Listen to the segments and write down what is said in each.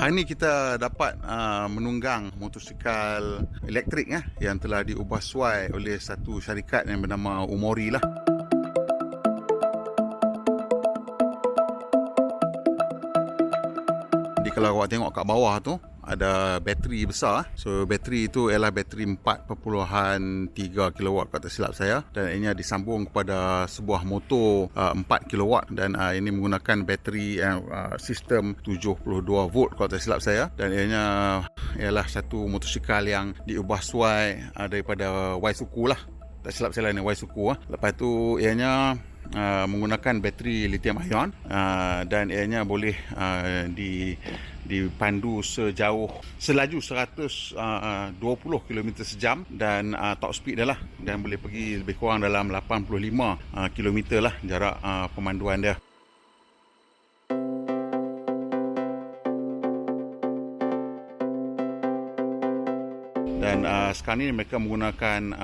Hari ini kita dapat menunggang motosikal elektrik yang telah diubah suai oleh satu syarikat yang bernama Umori lah. Jadi kalau awak tengok kat bawah tu ada bateri besar. So bateri itu ialah bateri 4.3 kW kalau tak silap saya, dan ini disambung kepada sebuah motor 4 kW, dan ini menggunakan bateri sistem 72 volt kalau tak silap saya, dan ianya ialah satu motosikal yang diubah suai daripada Waisuku lah. Tak silap saya ni Waisuku. Lepas tu ianya menggunakan bateri lithium ion, dan ianya boleh dipandu selaju 120 km sejam, dan top speed dia lah, dan boleh pergi lebih kurang dalam 85 km lah jarak pemanduan dia. Dan sekarang ni mereka menggunakan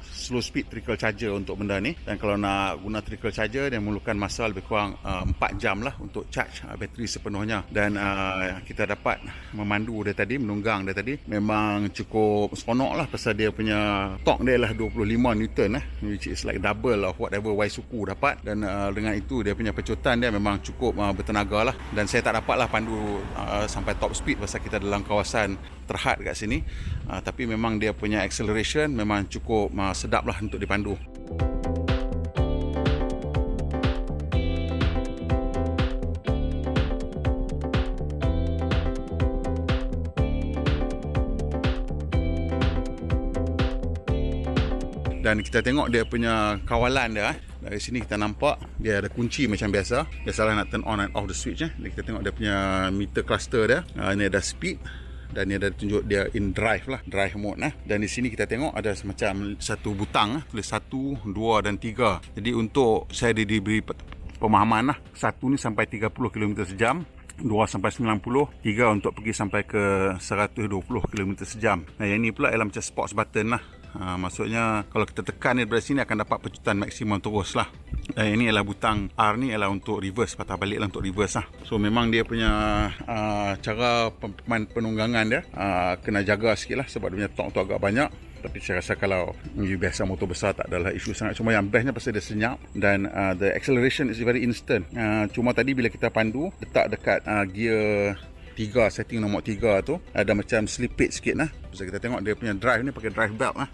slow speed trickle charger untuk benda ni, dan kalau nak guna trickle charger dia memerlukan masa lebih kurang 4 jam lah untuk charge bateri sepenuhnya. Dan kita dapat memandu dia tadi, menunggang dia tadi, memang cukup seronok lah, pasal dia punya torque dia lah 25 Newton which is like double of whatever Waisuku dapat. Dan dengan itu dia punya pecutan dia memang cukup bertenaga lah. Dan saya tak dapat lah pandu sampai top speed pasal kita dalam kawasan terhad kat sini, tapi memang dia punya acceleration memang cukup sedap lah untuk dipandu. Dan kita tengok dia punya kawalan dia. Dari sini kita nampak dia ada kunci macam biasa. Biasalah nak turn on and off the switch. Dan kita tengok dia punya meter cluster dia. Ini ada speed, dan ni ada tunjuk dia in drive lah, drive mode lah. Dan di sini kita tengok ada semacam satu butang tulis 1, 2 dan 3. Jadi untuk saya diberi pemahaman lah, 1 ni sampai 30 km sejam, 2 sampai 90, 3 untuk pergi sampai ke 120 km sejam. Nah, yang ni pula ialah macam sports button lah. Maksudnya kalau kita tekan daripada sini akan dapat pecutan maksimum terus lah. Dan ini ialah butang R ni ialah untuk reverse, patah balik lah untuk reverse lah. So memang dia punya cara penunggangan dia kena jaga sikit lah, sebab dia punya torque tu agak banyak. Tapi saya rasa kalau biasa motor besar tak adalah isu sangat. Cuma yang bestnya pasal dia senyap, dan the acceleration is very instant. Cuma tadi bila kita pandu letak dekat gear 3, setting nombor 3 tu ada macam slippage sikit lah. Pasal kita tengok dia punya drive ni pakai drive belt lah.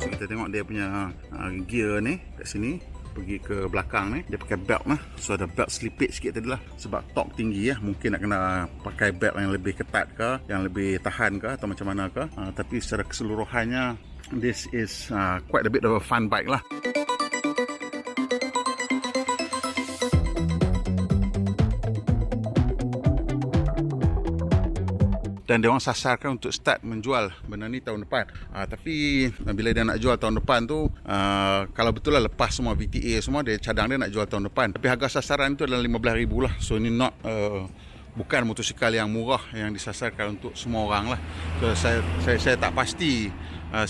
So kita tengok dia punya gear ni kat sini pergi ke belakang ni, dia pakai belt lah. So ada belt slippage sikit tadi lah, sebab torque tinggi mungkin nak kena pakai belt yang lebih ketat ke, yang lebih tahan ke, atau macam mana ke. Tapi secara keseluruhannya this is quite a bit of a fun bike lah. Dan dia orang sasarkan untuk start menjual benda ni tahun depan. Tapi bila dia nak jual tahun depan tu, kalau betul lah lepas semua VTA semua, dia cadang dia nak jual tahun depan. Tapi harga sasaran tu adalah RM15,000 lah. So ini bukan motosikal yang murah yang disasarkan untuk semua orang lah. So saya tak pasti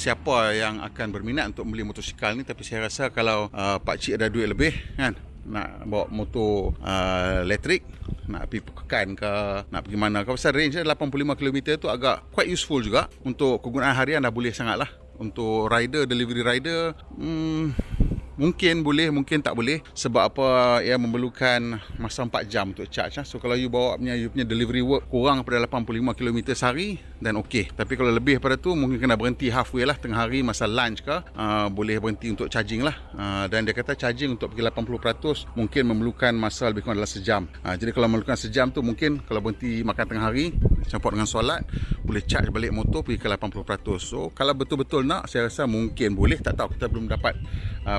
siapa yang akan berminat untuk beli motosikal ni. Tapi saya rasa kalau pakcik ada duit lebih kan, nak bawa motor elektrik, nak pergi pekan ke, nak pergi mana ke, pasal range dia 85 km tu agak quite useful juga. Untuk kegunaan harian dah boleh sangat lah. Untuk rider, delivery rider, mungkin boleh, mungkin tak boleh. Sebab apa? Ia memerlukan masa 4 jam untuk charge. So kalau you bawa you punya delivery work kurang daripada 85 km sehari, dan okey. Tapi kalau lebih daripada tu, mungkin kena berhenti halfway lah, tengah hari masa lunch ke, boleh berhenti untuk charging lah. Dan dia kata charging untuk pergi 80% mungkin memerlukan masa lebih kurang dalam sejam. Jadi kalau memerlukan sejam tu, mungkin kalau berhenti makan tengah hari campur dengan solat, boleh charge balik motor pergi ke 80%. So kalau betul-betul nak, saya rasa mungkin boleh. Tak tahu, kita belum dapat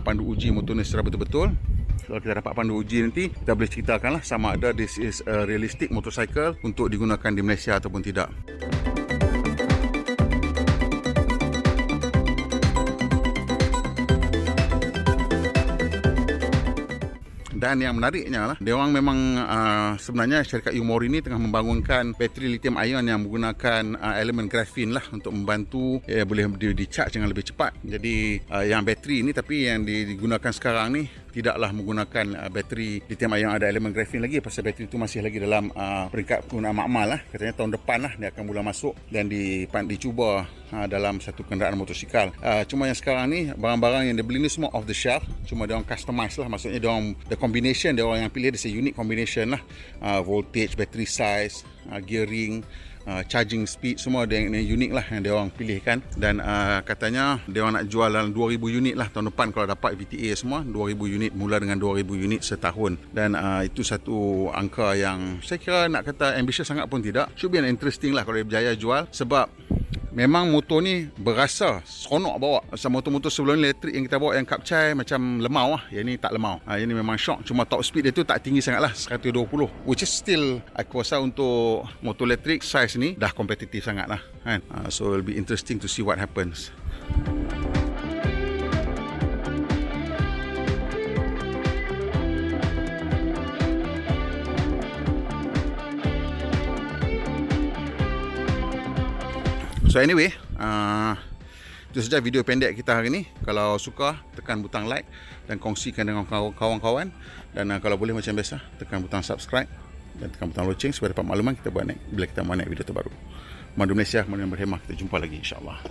pandu uji motor ni secara betul-betul. Kalau kita dapat pandu uji nanti, kita boleh ceritakan lah sama ada this is a realistic motorcycle untuk digunakan di Malaysia ataupun tidak. Dan yang menariknya lah, dia orang memang sebenarnya syarikat Yumori ni tengah membangunkan bateri lithium ion yang menggunakan elemen grafin lah untuk membantu boleh di-charge dengan lebih cepat. Jadi yang bateri ni, tapi yang digunakan sekarang ni tidaklah menggunakan bateri lithium ion ada elemen grafin lagi, pasal bateri itu masih lagi dalam peringkat penggunaan makmal lah. Katanya tahun depan lah dia akan mula masuk dan dicuba dalam satu kenderaan motosikal. Cuma yang sekarang ni barang-barang yang dia beli ni semua off the shelf, cuma dia orang customize lah, maksudnya dia orang the combination dia orang yang pilih, dia unique combination lah, voltage, battery size, gearing, charging speed, semua ada yang unik lah yang dia orang pilih kan. Dan katanya dia orang nak jual dalam 2000 unit lah tahun depan kalau dapat VTA semua. 2000 unit, mula dengan 2000 unit setahun. Dan itu satu angka yang saya kira nak kata ambitious sangat pun tidak. Should be an interesting lah kalau dia berjaya jual, sebab memang motor ni berasa seronok bawa. Pasal motor-motor sebelum ni elektrik yang kita bawa yang kapcai macam lemau lah. Yang ni tak lemau. Yang ni memang shock. Cuma top speed dia tu tak tinggi sangat lah, 120. Which is still, aku rasa untuk motor elektrik size ni dah kompetitif sangat lah kan. So it'll be interesting to see what happens. So anyway, itu saja video pendek kita hari ni. Kalau suka, tekan butang like dan kongsikan dengan kawan-kawan. Dan kalau boleh macam biasa, tekan butang subscribe dan tekan butang loceng supaya dapat makluman kita buat bila kita buat video terbaru. Mandu Malaysia, kemudian berhemah. Kita jumpa lagi insya-Allah.